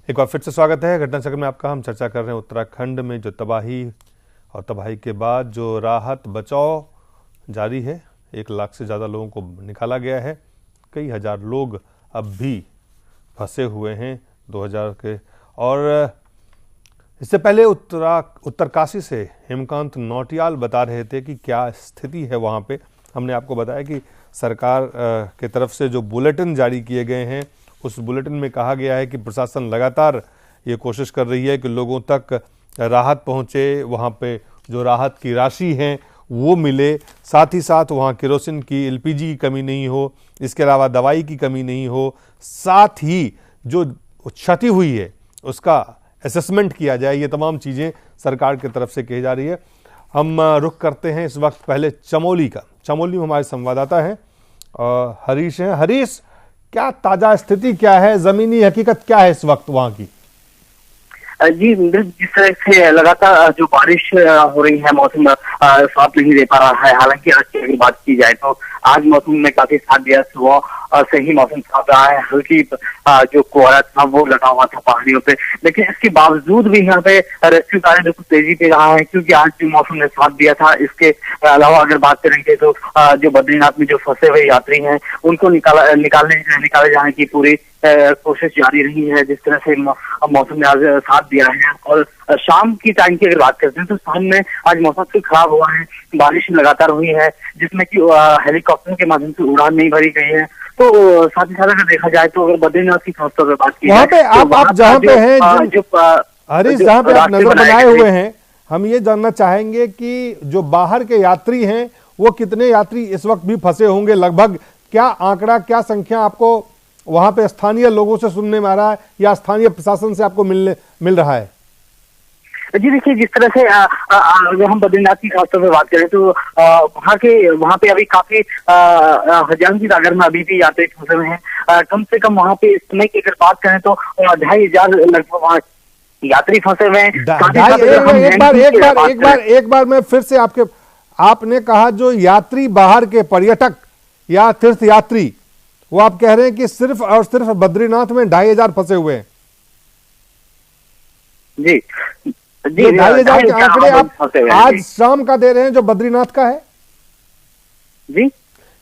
एक बार फिर से स्वागत है घटना चक्र में आपका। हम चर्चा कर रहे हैं उत्तराखंड में जो तबाही और तबाही के बाद जो राहत बचाव जारी है। 1 लाख से ज़्यादा लोगों को निकाला गया है। कई हज़ार लोग अब भी फंसे हुए हैं 2000 के। और इससे पहले उत्तरकाशी से हेमकांत नौटियाल बता रहे थे कि क्या स्थिति है वहाँ पे। हमने आपको बताया कि सरकार की तरफ से जो बुलेटिन जारी किए गए हैं, उस बुलेटिन में कहा गया है कि प्रशासन लगातार ये कोशिश कर रही है कि लोगों तक राहत पहुंचे, वहाँ पे जो राहत की राशि है वो मिले, साथ ही साथ वहाँ केरोसिन की, एलपीजी की कमी नहीं हो, इसके अलावा दवाई की कमी नहीं हो, साथ ही जो क्षति हुई है उसका असेसमेंट किया जाए। ये तमाम चीज़ें सरकार की तरफ से कही जा रही है। हम रुख करते हैं इस वक्त पहले चमोली का। चमोली में हमारे संवाददाता हैं हरीश हैं। हरीश, क्या ताजा स्थिति क्या है, जमीनी हकीकत क्या है इस वक्त वहां की? जी, जिस तरह से लगातार जो बारिश हो रही है, मौसम साथ नहीं दे पा रहा है। हालांकि आज की अगर बात की जाए तो आज मौसम में काफी साथ दिया, सुबह से ही मौसम साफ रहा है। हल्की जो कोहरा था वो लगा हुआ था पहाड़ियों पे, लेकिन इसके बावजूद भी यहाँ पे रेस्क्यू कार्य बिल्कुल तेजी पे रहा है, क्योंकि आज जो मौसम ने साथ दिया था। इसके अलावा अगर बात करेंगे तो जो बद्रीनाथ में जो फंसे हुए यात्री हैं उनको निकाले जाने की पूरी कोशिश जारी रही है। जिस तरह से मौसम ने आज साथ दिया है। और शाम की टाइम की अगर बात करते हैं तो शाम में आज मौसम से खराब हुआ है, बारिश लगातार हुई है, जिसमें कि हेलीकॉप्टर के माध्यम से उड़ान नहीं भरी गई है। तो साथ ही साथ अगर देखा जाए तो अगर बद्रीनाथ की खास तौर पर बात की वहाँ पे आप जहाँ पे हैं, हरीश, जहाँ पे आप नजर बनाए हुए हैं, हम ये जानना चाहेंगे कि जो बाहर के यात्री हैं वो कितने यात्री इस वक्त भी फंसे होंगे लगभग? क्या आंकड़ा, क्या संख्या आपको वहां पे स्थानीय लोगों से सुनने में आ रहा है या स्थानीय प्रशासन से आपको मिल रहा है? जी देखिए, जिस तरह से अगर हम बद्रीनाथ की खासतौर पर बात करें तो वहाँ पे अभी काफी हजारों की तादाद में अभी भी यात्री फंसे हुए हैं। कम से कम वहाँ पे इस समय की अगर बात करें तो 2500 लगभग वहाँ यात्री फंसे हुए हैं। एक बार मैं फिर से आपने कहा जो यात्री बाहर के पर्यटक या तीर्थ यात्री, वो आप कह रहे हैं कि सिर्फ और सिर्फ बद्रीनाथ में 2500 फंसे हुए हैं। जी जी, 2500 के आंकड़े आप आज शाम का दे रहे हैं जो बद्रीनाथ का है? जी,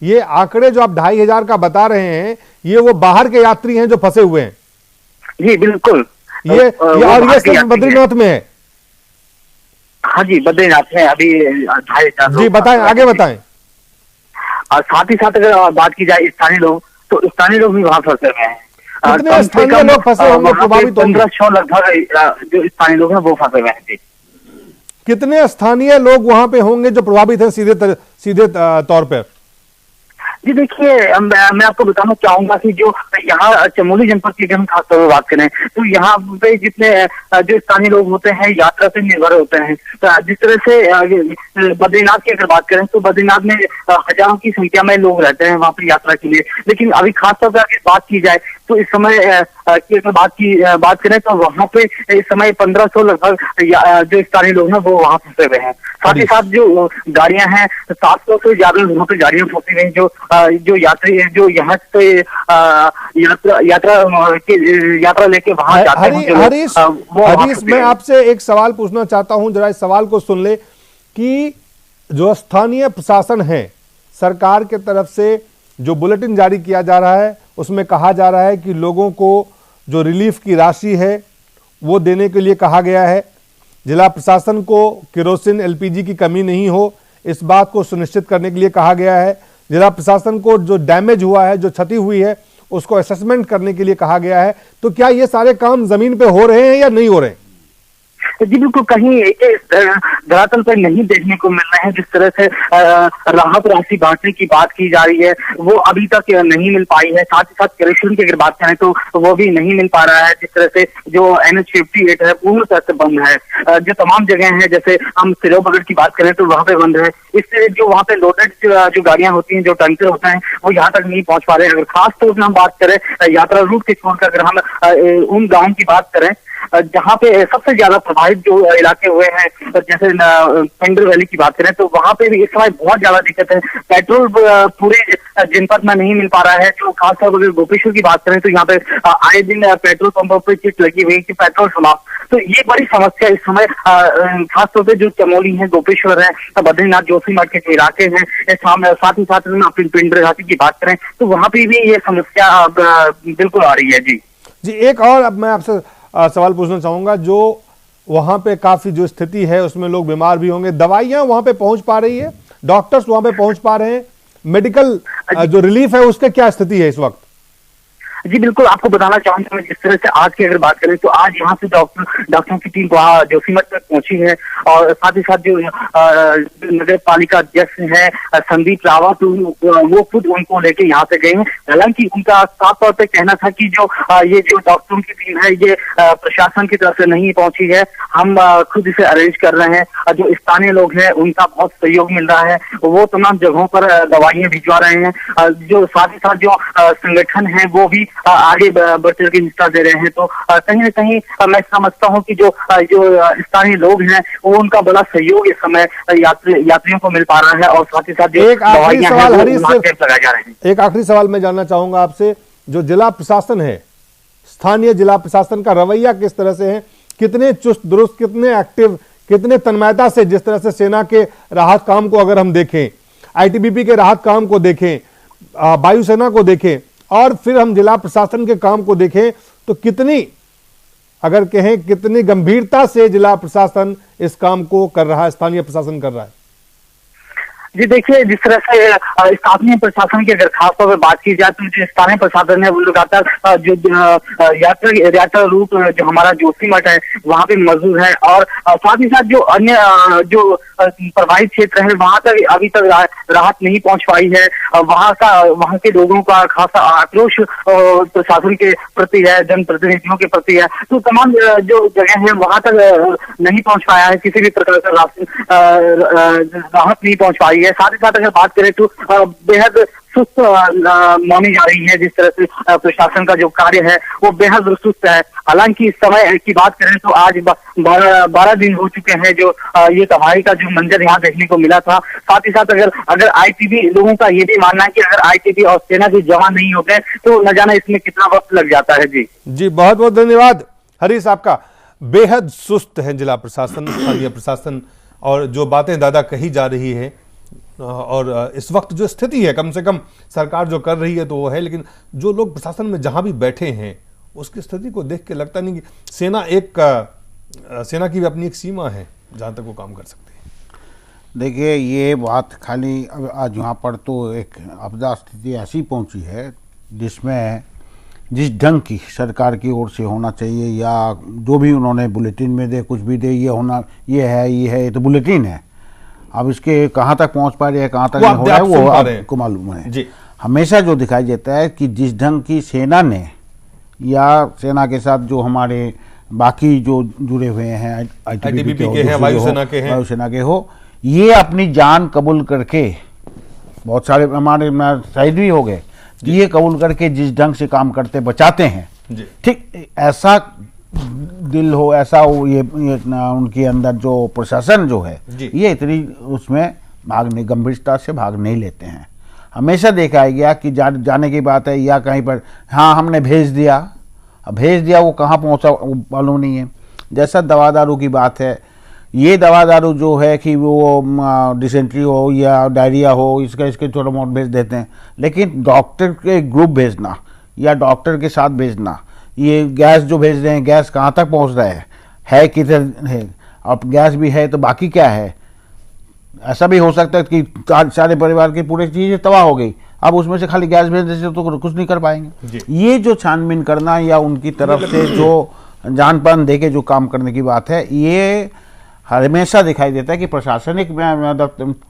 ये आंकड़े जो आप 2500 का बता रहे हैं, ये वो बाहर के यात्री हैं जो फंसे हुए हैं? जी बिल्कुल। ये सिर्फ बद्रीनाथ में है? हाँ जी, बद्रीनाथ में अभी 2500। जी बताएं, आगे बताएं। और साथ ही साथ अगर बात की जाए स्थानीय लोग, तो स्थानीय लोग भी वहां फंसे हुए हैं। कितने स्थानीय लोग फंसे होंगे? प्रभावित 1500 लगभग जो स्थानीय लोग हैं वो फंसे हुए हैं। कितने स्थानीय लोग वहां पे होंगे जो प्रभावित हैं सीधे तौर पर? जी देखिए, मैं आपको बताना चाहूंगा कि जो यहाँ चमोली जनपद की हम खासतौर पर बात करें तो यहाँ पे जितने जो स्थानीय लोग होते हैं यात्रा से निर्भर होते हैं। तो जिस तरह से बद्रीनाथ की अगर बात करें तो बद्रीनाथ में हजारों की संख्या में लोग रहते हैं वहाँ पे यात्रा के लिए। लेकिन अभी खासतौर पर अगर बात की जाए तो इस समय की अगर बात करें तो वहाँ पे इस समय 1500 लगभग जो स्थानीय लोग हैं वो वहाँ फंसे हुए हैं। साथ ही साथ जो गाड़ियां हैं 700 से ज्यादा वहाँ पे गाड़ियां फंसी हुई हैं। जो यात्री जो यहाँ से यात्रा लेके वहां जाते हैं। हरीश, मैं आपसे एक सवाल पूछना चाहता हूं, जरा इस सवाल को सुन ले कि जो स्थानीय प्रशासन है, सरकार के तरफ से जो बुलेटिन जारी किया जा रहा है उसमें कहा जा रहा है कि लोगों को जो रिलीफ की राशि है वो देने के लिए कहा गया है। जिला प्रशासन को केरोसिन, एलपीजी की कमी नहीं हो, इस बात को सुनिश्चित करने के लिए कहा गया है। जिला प्रशासन को जो डैमेज हुआ है, जो क्षति हुई है, उसको असेसमेंट करने के लिए कहा गया है। तो क्या ये सारे काम जमीन पे हो रहे हैं या नहीं हो रहे हैं? जी बिल्कुल, कहीं धरातल पर नहीं देखने को मिल रहे हैं। जिस तरह से राहत राशि बांटने की बात की जा रही है वो अभी तक नहीं मिल पाई है। साथ ही साथ केरोसिन की अगर बात करें तो वो भी नहीं मिल पा रहा है। जिस तरह से जो NH-58 है पूर्ण तरह से बंद है। जो तमाम जगह है, जैसे हम सिरोबगढ़ की बात करें तो वहां पे बंद है। इससे जो वहां पे लोडेड जो गाड़ियां होती हैं, जो टैंकर होते हैं, वो यहाँ तक नहीं पहुंच पा रहे हैं। अगर खास तौर पर हम बात करें यात्रा रूट के छोड़कर, अगर हम उन गाँव की बात करें जहाँ पे सबसे ज्यादा प्रभावित जो इलाके हुए हैं, जैसे पेंड्र वैली की बात करें तो वहां पे भी इस समय बहुत ज्यादा दिक्कत है। पेट्रोल पूरे जनपद में नहीं मिल पा रहा है। जो खासतौर पर गोपेश्वर की बात करें तो यहाँ पे आए दिन पेट्रोल पंपों पर चिट लगी हुई कि पेट्रोल समाप्त। तो ये बड़ी समस्या इस समय खासतौर पे जो चमोली है, गोपेश्वर है, बद्रीनाथ, जोशीमठ के जो इलाके हैं, साथ ही साथ में अपनी पिंडर घाटी की बात करें तो वहां पे भी ये समस्या बिल्कुल आ रही है। जी जी, एक और अब मैं आपसे सवाल पूछना चाहूंगा। जो वहां पे काफी जो स्थिति है उसमें लोग बीमार भी होंगे, दवाइयां वहां पे पहुंच पा रही है, डॉक्टर्स वहां पे पहुंच पा रहे हैं, मेडिकल जो रिलीफ है उसके क्या स्थिति है इस वक्त? जी बिल्कुल, आपको बताना चाहूंगा मैं, जिस तरह से आज की अगर बात करें तो आज यहाँ से डॉक्टरों की टीम वहाँ जोशीमठ तक पहुंची है और साथ ही साथ जो नगर पालिका अध्यक्ष है संदीप रावत, वो खुद उनको लेके यहाँ से गए हैं। हालांकि उनका साफ तौर पे कहना था कि जो ये जो डॉक्टरों की टीम है ये प्रशासन की तरफ से नहीं पहुंची है, हम खुद इसे अरेंज कर रहे हैं। जो स्थानीय लोग हैं उनका बहुत सहयोग मिल रहा है, वो तमाम जगहों पर दवाइयां भिजवा रहे हैं। जो साथ ही साथ जो संगठन है वो भी आगे बढ़ चढ़ के हिस्सा दे रहे हैं। तो कहीं ना कहीं मैं समझता हूं कि जो स्थानीय लोग हैं वो उनका बड़ा सहयोग इस समय यात्रियों को मिल पा रहा है और साथ ही साथ जो एक आखिरी सवाल हरीश लगाए जा रहे हैं। एक आखिरी सवाल मैं जानना चाहूंगा आपसे, जो जिला प्रशासन है, स्थानीय जिला प्रशासन का रवैया किस तरह से है? कितने चुस्त दुरुस्त, कितने एक्टिव, कितने तन्मयता से, जिस तरह से सेना के राहत काम को अगर हम देखें, आईटीबीपी के राहत काम को देखें, वायुसेना को देखें और फिर हम जिला प्रशासन के काम को देखें तो कितनी, अगर कहें कितनी गंभीरता से जिला प्रशासन इस काम को कर रहा है, स्थानीय प्रशासन कर रहा है? जी देखिए, जिस तरह से स्थानीय प्रशासन की अगर खासतौर पर बात की जाए तो जो स्थानीय प्रशासन है वो लगातार जो यात्रा रूट जो हमारा जोशीमठ है वहां पे मौजूद है और साथ ही साथ जो अन्य जो प्रभावित क्षेत्र है वहां तक अभी तक राहत नहीं पहुंच पाई है। वहां के लोगों का खासा आक्रोश प्रशासन के प्रति है, जनप्रतिनिधियों के प्रति है। तो तमाम जो जगह है वहां तक नहीं पहुंच पाया है, किसी भी प्रकार का राहत नहीं पहुंच पाई है। साथ ही साथ अगर बात करें तो बेहद सुस्त मानी जा रही है। जिस तरह से प्रशासन का जो कार्य है वो बेहद सुस्त है। हालांकि इस समय की बात करें तो आज 12 दिन हो चुके हैं जो ये तबाही का जो मंजर यहाँ देखने को मिला था। साथ ही साथ अगर आईटीबी, लोगों का ये भी मानना है कि अगर आईटीबी और सेना के जवान नहीं होते तो न जाने इसमें कितना वक्त लग जाता है। जी बहुत बहुत धन्यवाद हरीश आपका। बेहद सुस्त है जिला प्रशासन, स्थानीय प्रशासन, और जो बातें दादा कही जा रही है और इस वक्त जो स्थिति है, कम से कम सरकार जो कर रही है तो वो है, लेकिन जो लोग प्रशासन में जहां भी बैठे हैं उसकी स्थिति को देख के लगता नहीं कि सेना की भी अपनी एक सीमा है जहां तक वो काम कर सकते हैं। देखिए, ये बात खाली आज यहाँ पर तो एक आपदा स्थिति ऐसी पहुंची है जिसमें जिस ढंग की सरकार की ओर से होना चाहिए या जो भी उन्होंने बुलेटिन में दे, कुछ भी दे, ये है, ये तो बुलेटिन है। अब इसके कहाँ तक पहुँच पा रही है, कहाँ तक नहीं हो रहा है वो आपको मालूम है जी। हमेशा जो दिखाई देता है कि जिस ढंग की सेना ने या सेना के साथ जो हमारे बाकी जो जुड़े हुए हैं, आईटीबीपी के हैं, वायुसेना के हो, ये अपनी जान कबूल करके, बहुत सारे हमारे शहीद भी हो गए, ये कबूल करके जिस ढंग से काम करते बचाते हैं, ठीक ऐसा दिल हो, ऐसा हो ये उनके अंदर जो प्रशासन जो है ये इतनी उसमें गंभीरता से भाग नहीं लेते हैं। हमेशा देखा गया कि जाने की बात है या कहीं पर हाँ हमने भेज दिया वो कहाँ पहुँचा मालूम नहीं है। जैसा दवा दारू की बात है, ये दवा दारू जो है कि वो डिसेंट्री हो या डायरिया हो, इसके थोड़ा बहुत भेज देते हैं, लेकिन डॉक्टर के ग्रुप भेजना या डॉक्टर के साथ भेजना, ये गैस जो भेज रहे हैं, गैस कहाँ तक पहुँच रहा है किधर है, अब गैस भी है तो बाकी क्या है। ऐसा भी हो सकता है कि सारे परिवार की पूरी चीज़ें तबाह हो गई, अब उसमें से खाली गैस भेज देते तो कुछ नहीं कर पाएंगे। ये जो छानबीन करना या उनकी तरफ से जो जान पान दे के जो काम करने की बात है, ये हमेशा दिखाई देता है कि प्रशासनिक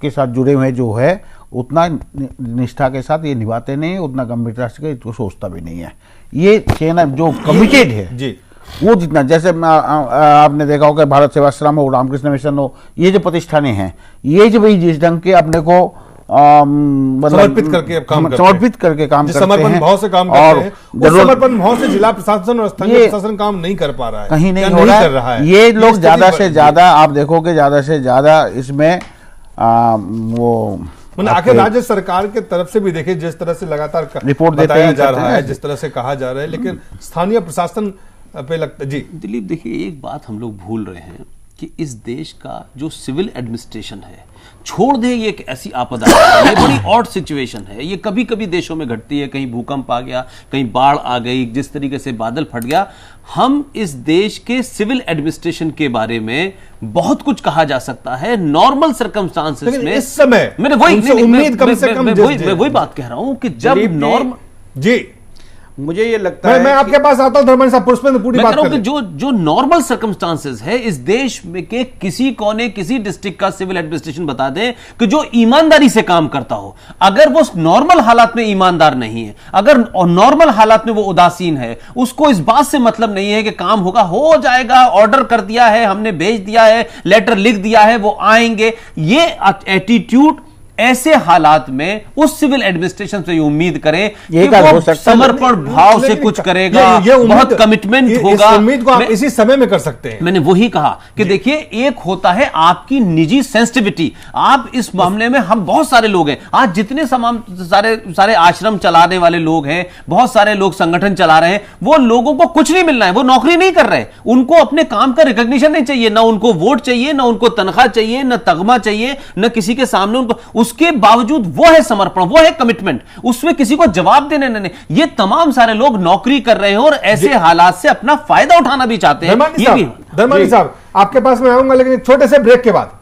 के साथ जुड़े हुए जो है उतना निष्ठा के साथ ये निभाते नहीं है, उतना गंभीरता से तो सोचता भी नहीं है। ये सेना जो कमिटेड है जी, वो जितना, जैसे आपने देखा होगा भारत सेवाश्रम हो, रामकृष्ण मिशन हो, ये जो प्रतिष्ठानें हैं, ये जो भी जिस ढंग के अपने को समर्पित करके अब काम करते हैं। समर्पित करके काम करते हैं, समर्पण भाव से काम करते हैं। उस समर्पण भाव से जिला प्रशासन और स्थानीय प्रशासन काम नहीं कर पा रहा है, कहीं नहीं हो रहा है। ये लोग ज्यादा से ज्यादा, आप देखोगे ज्यादा से ज्यादा इसमें वो आखिर राज्य सरकार के तरफ से भी देखिए जिस तरह से लगातार रिपोर्ट बताया जा रहा है, जिस तरह से कहा जा रहा है, लेकिन स्थानीय प्रशासन पे लगता है। जी दिलीप, देखिए एक बात हम लोग भूल रहे हैं कि इस देश का जो सिविल एडमिनिस्ट्रेशन है, छोड़ दें ये एक ऐसी आपदा है, ये बड़ी ऑड सिचुएशन है, ये कभी कभी देशों में घटती है, कहीं भूकंप आ गया, कहीं बाढ़ आ गई, जिस तरीके से बादल फट गया। हम इस देश के सिविल एडमिनिस्ट्रेशन के बारे में बहुत कुछ कहा जा सकता है नॉर्मल सर्कमस्टांसेस में। इस समय मैंने वही उम्मीद कम से कम मैं वही बात कह रहा हूं कि जब नॉर्मल, जी मुझे ये लगता है मैं आपके पास आता हूं धर्मेंद्र साहब, पुष्पेंद्र पूरी बात करें। जो नॉर्मल सर्कमस्टांसेस है इस देश में के किसी कोने किसी डिस्ट्रिक्ट का सिविल एडमिनिस्ट्रेशन बता दें कि जो ईमानदारी से काम करता हो, अगर वो नॉर्मल हालात में ईमानदार नहीं है, अगर नॉर्मल हालात में वो उदासीन है, उसको इस बात से मतलब नहीं है कि काम होगा, हो जाएगा, ऑर्डर कर दिया है, हमने भेज दिया है, लेटर लिख दिया है, वो आएंगे, ये एटीट्यूड ऐसे हालात में उस सिविल एडमिनिस्ट्रेशन से उम्मीद करें कि वो समर्पण भाव से कुछ करेगा, बहुत कमिटमेंट होगा। उम्मीद को आप इसी समय में कर सकते हैं। मैंने वही कहा कि देखिए एक होता है आपकी निजी सेंसिटिविटी, आप इस मामले में, हम बहुत सारे लोग हैं आज, जितने सारे आश्रम चलाने वाले लोग हैं, बहुत सारे लोग संगठन चला रहे हैं, वो लोगों को कुछ नहीं मिलना है, वो नौकरी नहीं कर रहे, उनको अपने काम का रिकॉग्निशन नहीं चाहिए, ना उनको वोट चाहिए, ना उनको तनख्वाह चाहिए, ना तगमा चाहिए, ना किसी के सामने उनको, उसके बावजूद वो है समर्पण, वो है कमिटमेंट, उसमें किसी को जवाब देने नहीं। ये तमाम सारे लोग नौकरी कर रहे हैं और ऐसे हालात से अपना फायदा उठाना भी चाहते हैं। धर्मानी साहब, आपके पास मैं आऊंगा, लेकिन एक छोटे से ब्रेक के बाद